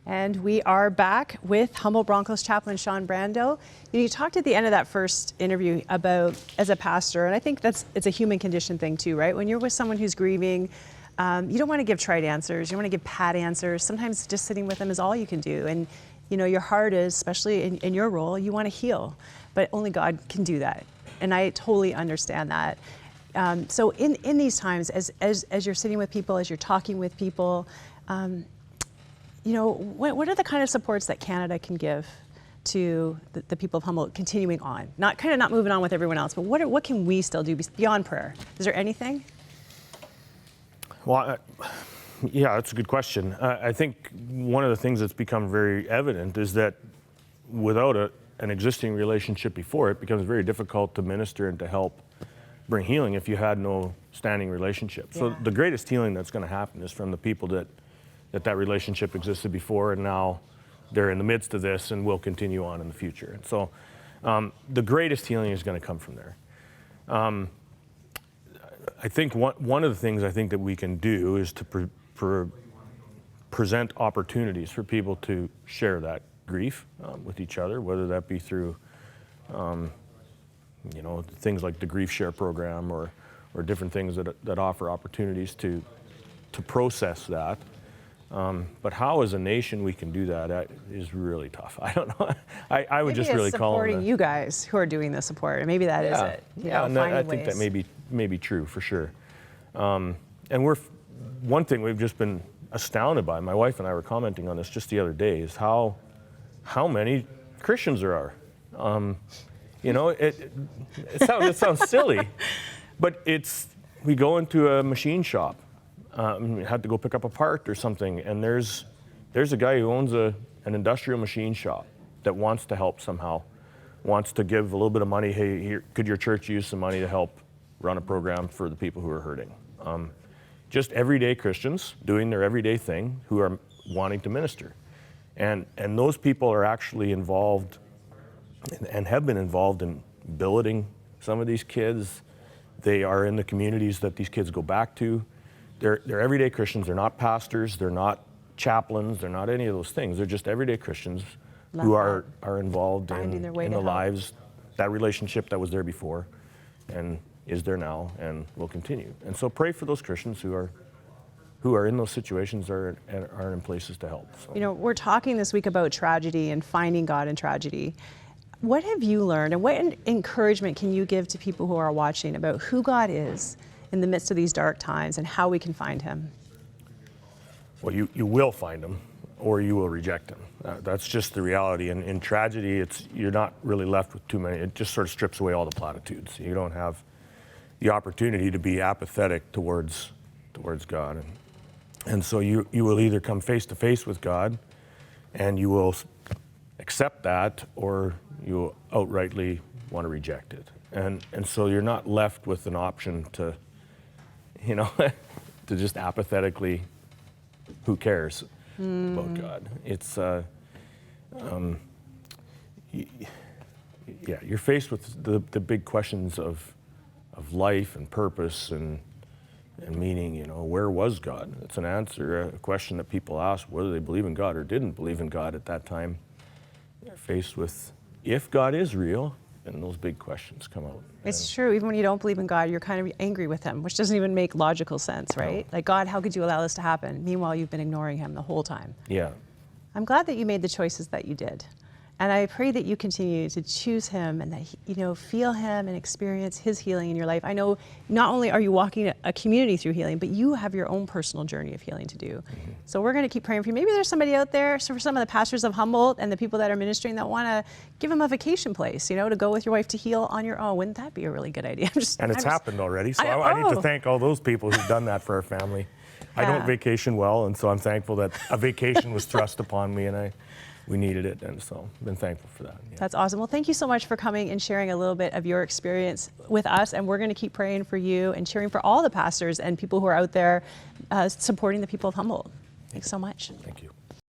And we are back with Humboldt Broncos chaplain Sean Brandow. You talked at the end of that first interview about as a pastor, and I think it's a human condition thing too, right? When you're with someone who's grieving, you don't want to give trite answers. You don't want to give pat answers. Sometimes just sitting with them is all you can do. And your heart is, especially in your role, you want to heal, but only God can do that. And I totally understand that. So in these times, as you're sitting with people, as you're talking with people, what are the kind of supports that Canada can give to the people of Humboldt continuing on? Not moving on with everyone else, but what can we still do beyond prayer? Is there anything? Well, yeah, that's a good question. I think one of the things that's become very evident is that without an existing relationship before, it becomes very difficult to minister and to help bring healing if you had no standing relationship. Yeah. So the greatest healing that's going to happen is from the people that relationship existed before, and now they're in the midst of this and will continue on in the future. And so the greatest healing is going to come from there. I think one of the things I think that we can do is to present opportunities for people to share that grief with each other, whether that be through things like the Grief Share program or different things that offer opportunities to process that. But how as a nation we can do that is really tough. I don't know. I would just really call it supporting you guys who are doing the support, and maybe that is it. I think that may be true for sure. And one thing we've just been astounded by. My wife and I were commenting on this just the other day, is how many Christians there are. It sounds silly, but we go into a machine shop. Had to go pick up a part or something, and there's a guy who owns an industrial machine shop that wants to help somehow, wants to give a little bit of money. Hey, here, could your church use some money to help run a program for the people who are hurting? Just everyday Christians doing their everyday thing who are wanting to minister. And those people are actually involved and have been involved in billeting some of these kids. They are in the communities that these kids go back to. They're everyday Christians. They're not pastors. They're not chaplains. They're not any of those things. They're just everyday Christians who are involved in the lives, that relationship that was there before and is there now and will continue. And so pray for those Christians who are in those situations and are in places to help. So. We're talking this week about tragedy and finding God in tragedy. What have you learned, and what encouragement can you give to people who are watching about who God is in the midst of these dark times and how we can find him? Well, you will find him, or you will reject him. That's just the reality. And in tragedy, you're not really left with too many. It just sort of strips away all the platitudes. You don't have the opportunity to be apathetic towards God. And so you will either come face to face with God and you will accept that, or you will outrightly want to reject it. And so you're not left with an option to just apathetically, who cares about God? It's, you're faced with the big questions of life and purpose and meaning. Where was God? It's an answer, a question that people ask whether they believe in God or didn't believe in God at that time. They're faced with, if God is real, and those big questions come out. It's true. Even when you don't believe in God, you're kind of angry with him, which doesn't even make logical sense, right? No. Like, God, how could you allow this to happen? Meanwhile, you've been ignoring him the whole time. Yeah. I'm glad that you made the choices that you did. And I pray that you continue to choose him and that, feel him and experience his healing in your life. I know not only are you walking a community through healing, but you have your own personal journey of healing to do. Mm-hmm. So we're going to keep praying for you. Maybe there's somebody out there, so for some of the pastors of Humboldt and the people that are ministering, that want to give them a vacation place, to go with your wife to heal on your own. Wouldn't that be a really good idea? It's happened already. So I need to thank all those people who've done that for our family. Yeah. I don't vacation well, and so I'm thankful that a vacation was thrust upon me, and we needed it, and so I've been thankful for that. Yeah. That's awesome. Well, thank you so much for coming and sharing a little bit of your experience with us, and we're going to keep praying for you and cheering for all the pastors and people who are out there supporting the people of Humboldt. Thanks so much. Thank you.